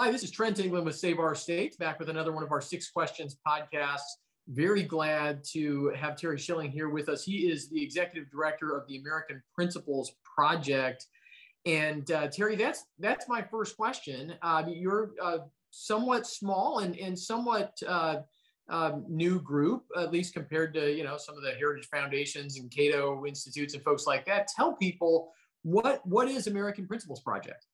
Hi, this is Trent England with Save Our State, back with another one of our Six Questions podcasts. Very glad to have Terry Schilling here with us. He is the executive director of the American Principles Project. And Terry, that's my first question. You're somewhat small and somewhat new group, at least compared to some of the Heritage Foundations and Cato Institutes and folks like that. Tell people what is American Principles Project?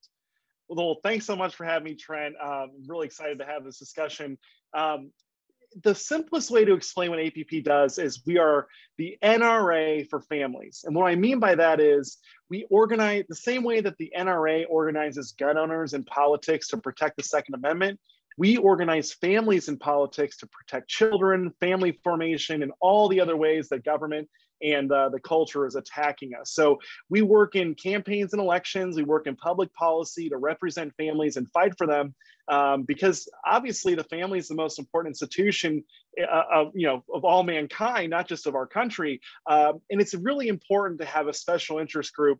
Well, thanks so much for having me, Trent. I'm really excited to have this discussion. The simplest way to explain what APP does is we are the NRA for families. And what I mean by that is we organize the same way that the NRA organizes gun owners in politics to protect the Second Amendment. We organize families in politics to protect children, family formation, and all the other ways that government and the culture is attacking us. So we work in campaigns and elections. We work in public policy to represent families and fight for them, because obviously the family is the most important institution of all mankind, not just of our country. And it's really important to have a special interest group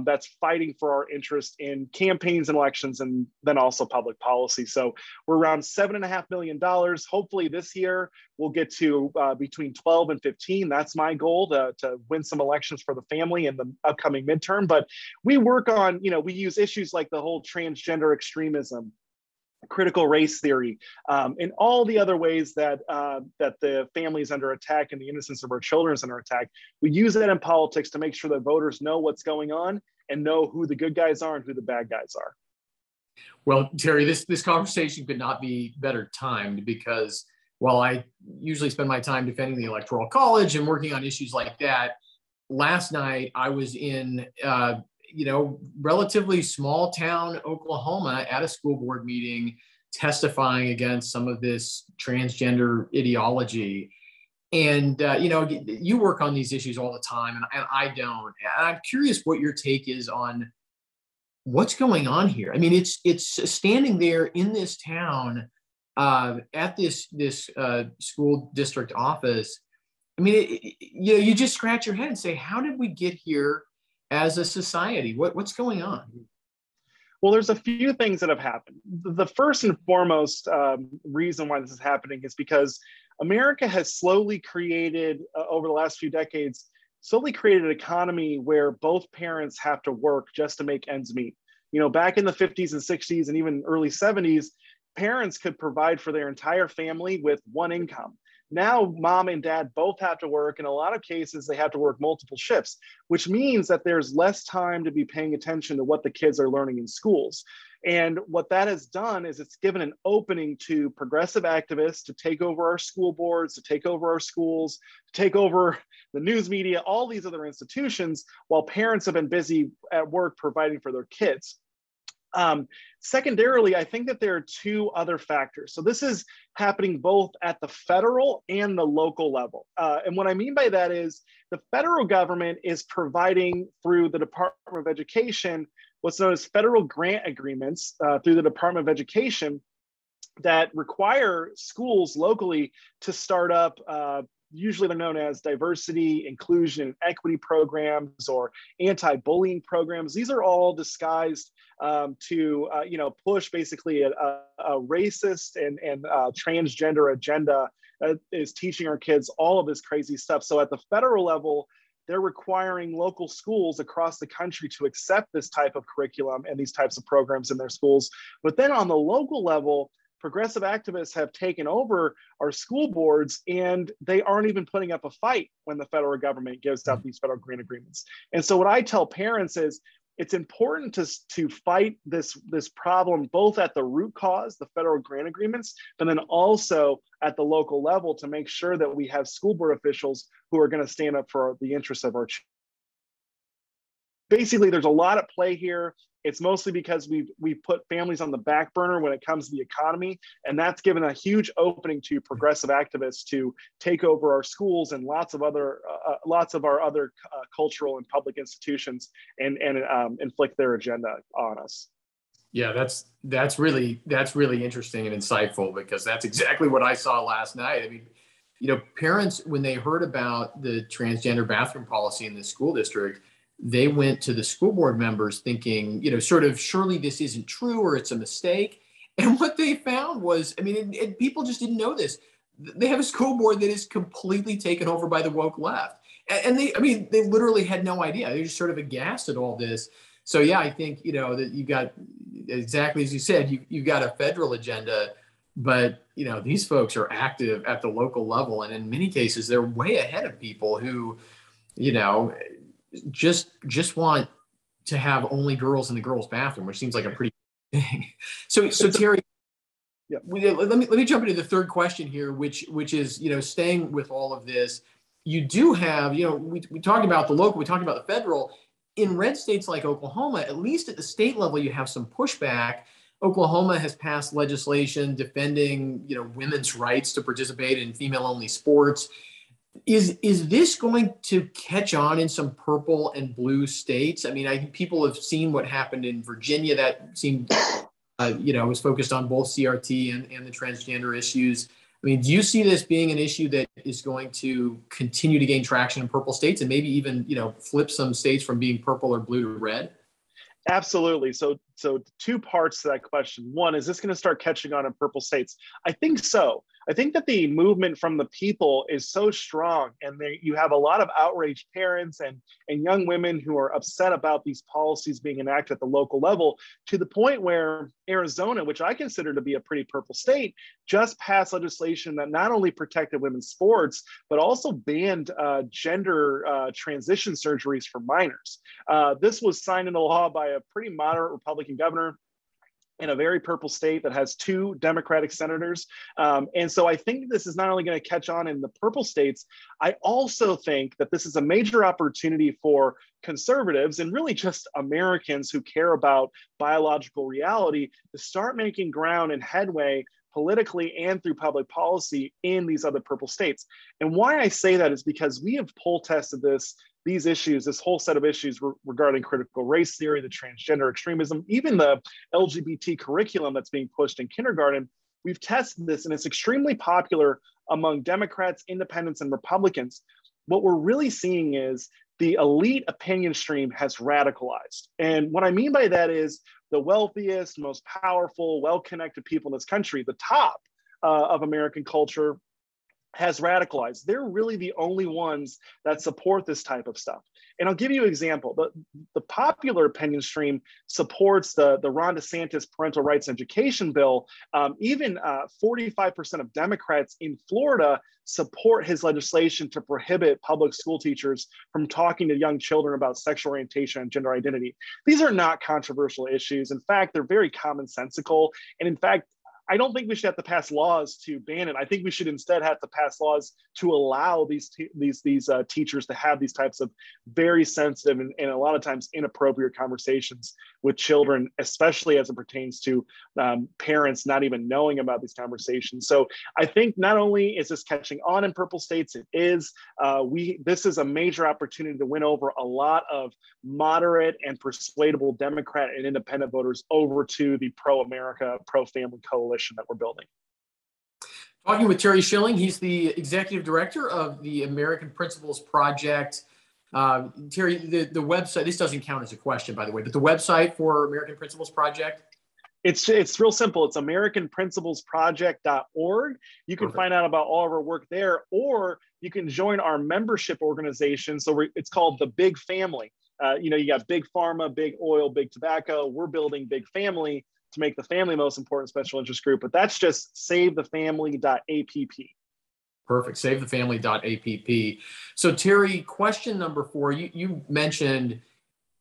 that's fighting for our interest in campaigns and elections, and then also public policy. So we're around $7.5 million. Hopefully this year we'll get to between 12 and 15. That's my goal, to win some elections for the family in the upcoming midterm. But we work on, we use issues like the whole transgender extremism, critical race theory, and all the other ways that the family is under attack and the innocence of our children is under attack. We use that in politics to make sure that voters know what's going on and know who the good guys are and who the bad guys are. Well, Terry, this conversation could not be better timed, because while I usually spend my time defending the Electoral College and working on issues like that, last night I was in relatively small town Oklahoma at a school board meeting testifying against some of this transgender ideology. And, you work on these issues all the time, and I don't. And I'm curious what your take is on what's going on here. I mean, it's standing there in this town at this school district office. I mean, you just scratch your head and say, how did we get here as a society? What's going on? Well, there's a few things that have happened. The first and foremost reason why this is happening is because America has slowly created, over the last few decades, an economy where both parents have to work just to make ends meet. Back in the 50s and 60s and even early 70s, parents could provide for their entire family with one income. Now, mom and dad both have to work. In a lot of cases, they have to work multiple shifts, which means that there's less time to be paying attention to what the kids are learning in schools. And what that has done is it's given an opening to progressive activists to take over our school boards, to take over our schools, to take over the news media, all these other institutions, while parents have been busy at work providing for their kids. Secondarily, I think that there are two other factors. So this is happening both at the federal and the local level. And what I mean by that is the federal government is providing through the Department of Education what's known as federal grant agreements through the Department of Education that require schools locally to start up usually they're known as diversity, inclusion, and equity programs or anti-bullying programs. These are all disguised to push basically a racist and transgender agenda that is teaching our kids all of this crazy stuff. So at the federal level, they're requiring local schools across the country to accept this type of curriculum and these types of programs in their schools. But then on the local level, progressive activists have taken over our school boards, and they aren't even putting up a fight when the federal government gives out these federal grant agreements. And so what I tell parents is it's important to fight this problem both at the root cause, the federal grant agreements, but then also at the local level to make sure that we have school board officials who are going to stand up for the interests of our children. Basically, there's a lot at play here. It's mostly because we've put families on the back burner when it comes to the economy, and that's given a huge opening to progressive activists to take over our schools and lots of our other cultural and public institutions and inflict their agenda on us. Yeah, that's really interesting and insightful, because that's exactly what I saw last night. I mean, parents, when they heard about the transgender bathroom policy in the school district, they went to the school board members thinking, surely this isn't true or it's a mistake. And what they found was, I mean, people just didn't know this. They have a school board that is completely taken over by the woke left. And they, I mean, they literally had no idea. They're just sort of aghast at all this. So yeah, I think, that you got, exactly as you said, you've got a federal agenda, but these folks are active at the local level. And in many cases, they're way ahead of people who, you know, just want to have only girls in the girls' bathroom, which seems like a pretty thing. So Terry, yeah. Let me jump into the third question here, which is, staying with all of this. You do have, we talked about the local, we talked about the federal. In red states like Oklahoma, at least at the state level, you have some pushback. Oklahoma has passed legislation defending, women's rights to participate in female-only sports. Is this going to catch on in some purple and blue states? I mean, I think people have seen what happened in Virginia. That seemed, was focused on both CRT and the transgender issues. I mean, do you see this being an issue that is going to continue to gain traction in purple states and maybe even, flip some states from being purple or blue to red? Absolutely. So two parts to that question. One, is this going to start catching on in purple states? I think so. I think that the movement from the people is so strong, and you have a lot of outraged parents and young women who are upset about these policies being enacted at the local level, to the point where Arizona, which I consider to be a pretty purple state, just passed legislation that not only protected women's sports, but also banned gender transition surgeries for minors. This was signed into law by a pretty moderate Republican governor in a very purple state that has 2 Democratic senators. And so I think this is not only going to catch on in the purple states, I also think that this is a major opportunity for conservatives and really just Americans who care about biological reality to start making ground and headway politically and through public policy in these other purple states. And why I say that is because we have poll tested these issues, this whole set of issues regarding critical race theory, the transgender extremism, even the LGBT curriculum that's being pushed in kindergarten. We've tested this, and it's extremely popular among Democrats, independents, and Republicans. What we're really seeing is the elite opinion stream has radicalized. And what I mean by that is the wealthiest, most powerful, well-connected people in this country, the top of American culture, has radicalized. They're really the only ones that support this type of stuff. And I'll give you an example. The popular opinion stream supports the Ron DeSantis parental rights education bill. Even 45% of Democrats in Florida support his legislation to prohibit public school teachers from talking to young children about sexual orientation and gender identity. These are not controversial issues. In fact, they're very commonsensical. And in fact, I don't think we should have to pass laws to ban it. I think we should instead have to pass laws to allow these teachers to have these types of very sensitive and a lot of times inappropriate conversations with children, especially as it pertains to parents not even knowing about these conversations. So I think not only is this catching on in purple states, it is. This is a major opportunity to win over a lot of moderate and persuadable Democrat and independent voters over to the pro-America, pro-family coalition that we're building. Talking with Terry Schilling, he's the executive director of the American Principles Project. Terry, the website, this doesn't count as a question, by the way, but the website for American Principles Project? It's real simple. It's AmericanPrinciplesProject.org. You can find out about all of our work there, or you can join our membership organization. So it's called the Big Family. You got big pharma, big oil, big tobacco. We're building Big Family to make the family most important special interest group, but that's just savethefamily.app. Perfect, savethefamily.app. So Terry, question number 4, you mentioned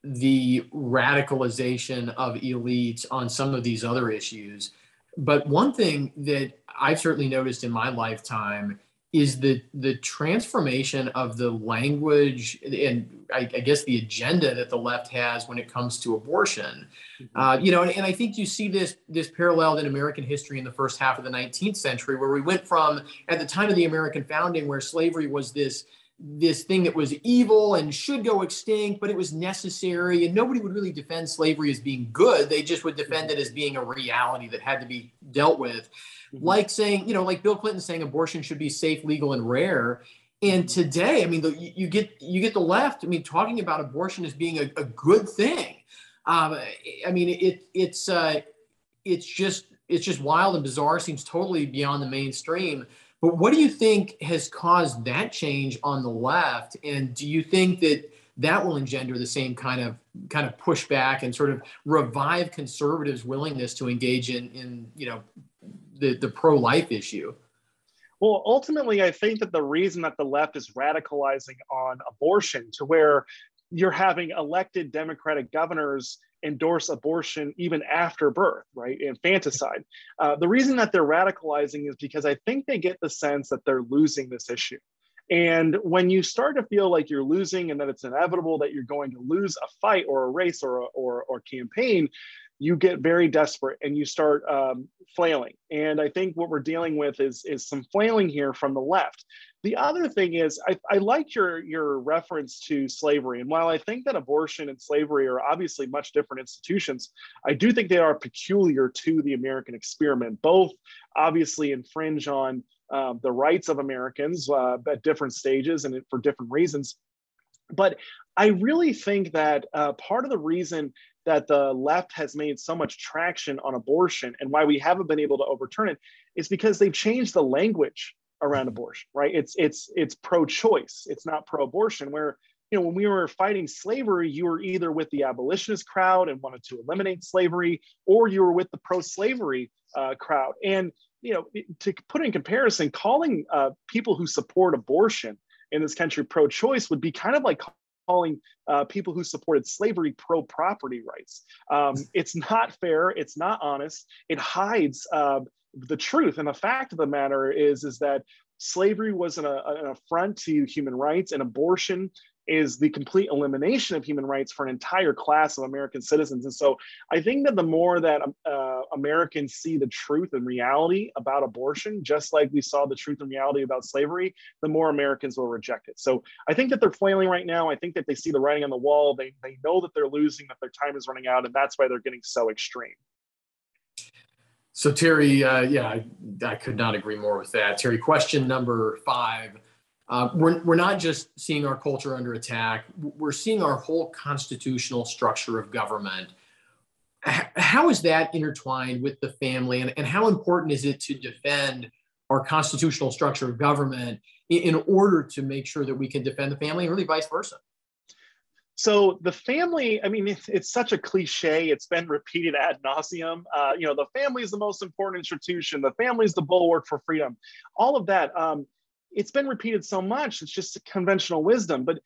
the radicalization of elites on some of these other issues, but one thing that I've certainly noticed in my lifetime is the transformation of the language and I guess the agenda that the left has when it comes to abortion. And I think you see this paralleled in American history in the first half of the 19th century, where we went from, at the time of the American founding, where slavery was this thing that was evil and should go extinct, but it was necessary, and nobody would really defend slavery as being good. They just would defend it as being a reality that had to be dealt with. Like saying, like Bill Clinton saying abortion should be safe, legal, and rare. And today, I mean, you get the left, I mean, talking about abortion as being a good thing. I mean, it's it's just wild and bizarre, seems totally beyond the mainstream. But what do you think has caused that change on the left? And do you think that that will engender the same kind of pushback and sort of revive conservatives' willingness to engage in the pro-life issue? Well, ultimately, I think that the reason that the left is radicalizing on abortion to where you're having elected Democratic governors endorse abortion even after birth, right? Infanticide. The reason that they're radicalizing is because I think they get the sense that they're losing this issue. And when you start to feel like you're losing and that it's inevitable that you're going to lose a fight or a race or campaign, you get very desperate and you start flailing. And I think what we're dealing with is some flailing here from the left. The other thing is, I like your reference to slavery. And while I think that abortion and slavery are obviously much different institutions, I do think they are peculiar to the American experiment. Both obviously infringe on the rights of Americans at different stages and for different reasons. But I really think that part of the reason that the left has made so much traction on abortion and why we haven't been able to overturn it is because they've changed the language around abortion, right? It's pro-choice. It's not pro-abortion, where, when we were fighting slavery, you were either with the abolitionist crowd and wanted to eliminate slavery, or you were with the pro-slavery crowd. And, to put in comparison, calling people who support abortion in this country pro-choice would be kind of like calling people who supported slavery pro-property rights. It's not fair. It's not honest. It hides the truth. And the fact of the matter is that slavery was an affront to human rights, and abortion is the complete elimination of human rights for an entire class of American citizens. And so I think that the more that Americans see the truth and reality about abortion, just like we saw the truth and reality about slavery, the more Americans will reject it. So I think that they're flailing right now. I think that they see the writing on the wall. They know that they're losing, that their time is running out, and that's why they're getting so extreme. So Terry, I could not agree more with that. Terry, question number 5. We're not just seeing our culture under attack. We're seeing our whole constitutional structure of government. How is that intertwined with the family, and how important is it to defend our constitutional structure of government in order to make sure that we can defend the family, and really vice versa? So the family, I mean, it's such a cliche. It's been repeated ad nauseum. The family is the most important institution. The family is the bulwark for freedom. All of that. It's been repeated so much. It's just conventional wisdom. But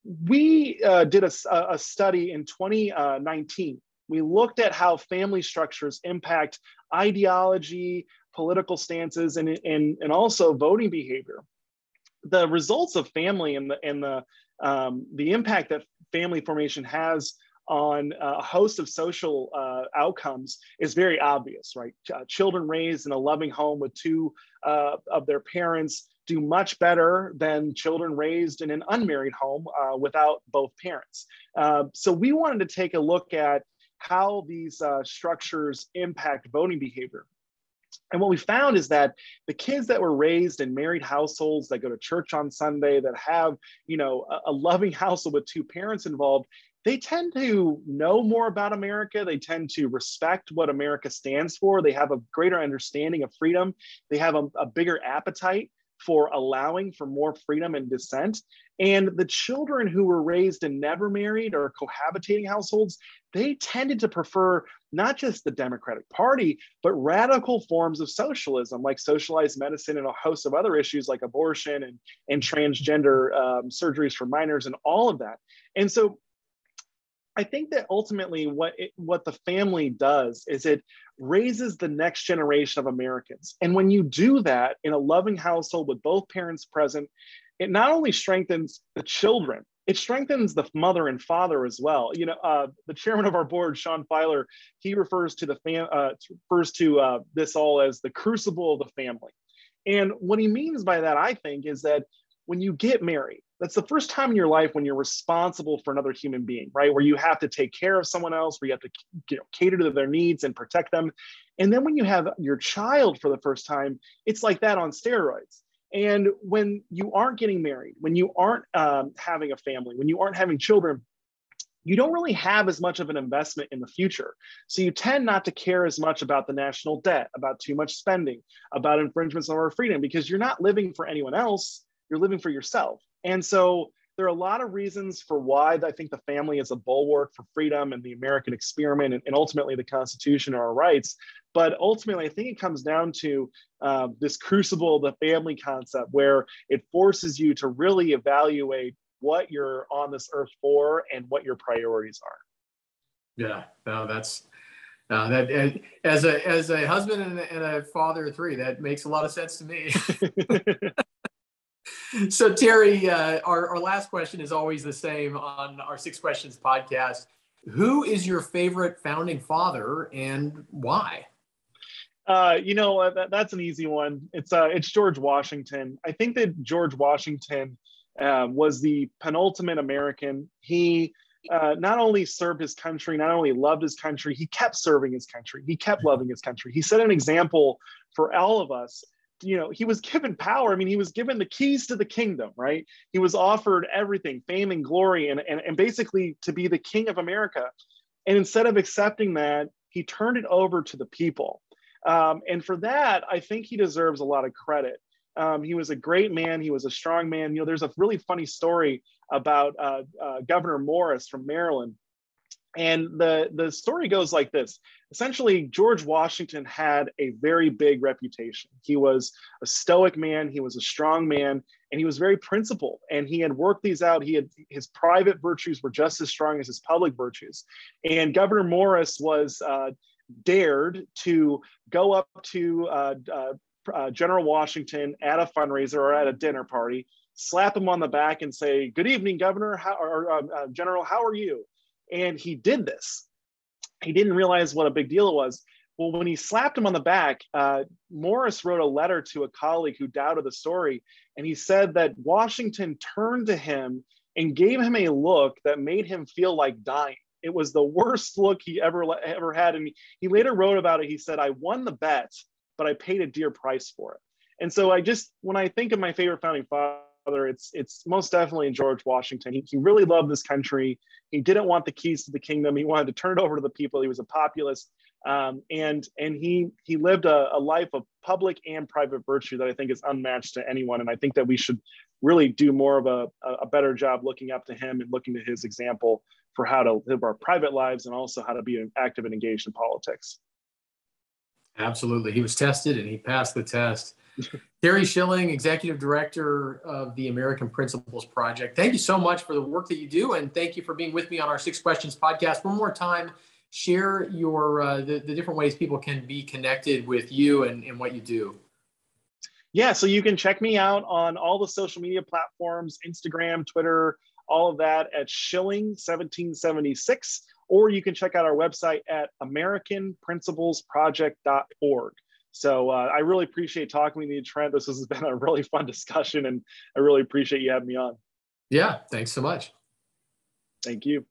we did a study in 2019. We looked at how family structures impact ideology, political stances, and also voting behavior. The results of family and the impact that family formation has on a host of social outcomes is very obvious, right? Children raised in a loving home with two of their parents do much better than children raised in an unmarried home without both parents. So we wanted to take a look at how these structures impact voting behavior. And what we found is that the kids that were raised in married households that go to church on Sunday, that have, a loving household with two parents involved, they tend to know more about America. They tend to respect what America stands for. They have a greater understanding of freedom. They have a bigger appetite for allowing for more freedom and dissent. And the children who were raised in never married or cohabitating households, they tended to prefer not just the Democratic Party, but radical forms of socialism, like socialized medicine and a host of other issues like abortion and transgender surgeries for minors and all of that. And so I think that ultimately what the family does is it raises the next generation of Americans. And when you do that in a loving household with both parents present, it not only strengthens the children, it strengthens the mother and father as well. The chairman of our board, Sean Filer, he refers to this all as the crucible of the family. And what he means by that, I think, is that when you get married, that's the first time in your life when you're responsible for another human being, right? Where you have to take care of someone else, where you have to cater to their needs and protect them. And then when you have your child for the first time, it's like that on steroids. And when you aren't getting married, when you aren't having a family, when you aren't having children, you don't really have as much of an investment in the future. So you tend not to care as much about the national debt, about too much spending, about infringements on our freedom, because you're not living for anyone else, you're living for yourself. And so there are a lot of reasons for why I think the family is a bulwark for freedom and the American experiment, and ultimately the Constitution or our rights. But ultimately, I think it comes down to this crucible, the family concept, where it forces you to really evaluate what you're on this earth for and what your priorities are. Yeah, no, that's that as a husband and a father of three, that makes a lot of sense to me. So Terry, our last question is always the same on our Six Questions podcast. Who is your favorite founding father and why? That's an easy one. It's George Washington. I think that George Washington was the penultimate American. He not only served his country, not only loved his country, he kept serving his country. He kept loving his country. He set an example for all of us. He was given power. I mean, he was given the keys to the kingdom, right? He was offered everything, fame and glory, and basically to be the king of America. And instead of accepting that, he turned it over to the people. And for that, I think he deserves a lot of credit. He was a great man. He was a strong man. There's a really funny story about Governor Morris from Maryland. And the story goes like this. Essentially, George Washington had a very big reputation. He was a stoic man. He was a strong man, and he was very principled. And he had worked these out. His private virtues were just as strong as his public virtues. And Governor Morris was dared to go up to General Washington at a fundraiser or at a dinner party, slap him on the back and say, "Good evening, Governor, General, how are you?" And he did this. He didn't realize what a big deal it was. Well, when he slapped him on the back, Morris wrote a letter to a colleague who doubted the story. And he said that Washington turned to him and gave him a look that made him feel like dying. It was the worst look he ever had. And he later wrote about it. He said, "I won the bet, but I paid a dear price for it." And so when I think of my favorite founding father, it's most definitely George Washington. He really loved this country. He didn't want the keys to the kingdom. He wanted to turn it over to the people. He was a populist. And he lived a life of public and private virtue that I think is unmatched to anyone. And I think that we should really do more of a better job looking up to him and looking to his example for how to live our private lives and also how to be active and engaged in politics. Absolutely. He was tested and he passed the test. Terry Schilling, Executive Director of the American Principles Project. Thank you so much for the work that you do. And thank you for being with me on our Six Questions podcast. One more time, share your the different ways people can be connected with you and what you do. Yeah, so you can check me out on all the social media platforms, Instagram, Twitter, all of that at Schilling1776, or you can check out our website at AmericanPrinciplesProject.org. So I really appreciate talking with you, Trent. This has been a really fun discussion, and I really appreciate you having me on. Yeah, thanks so much. Thank you.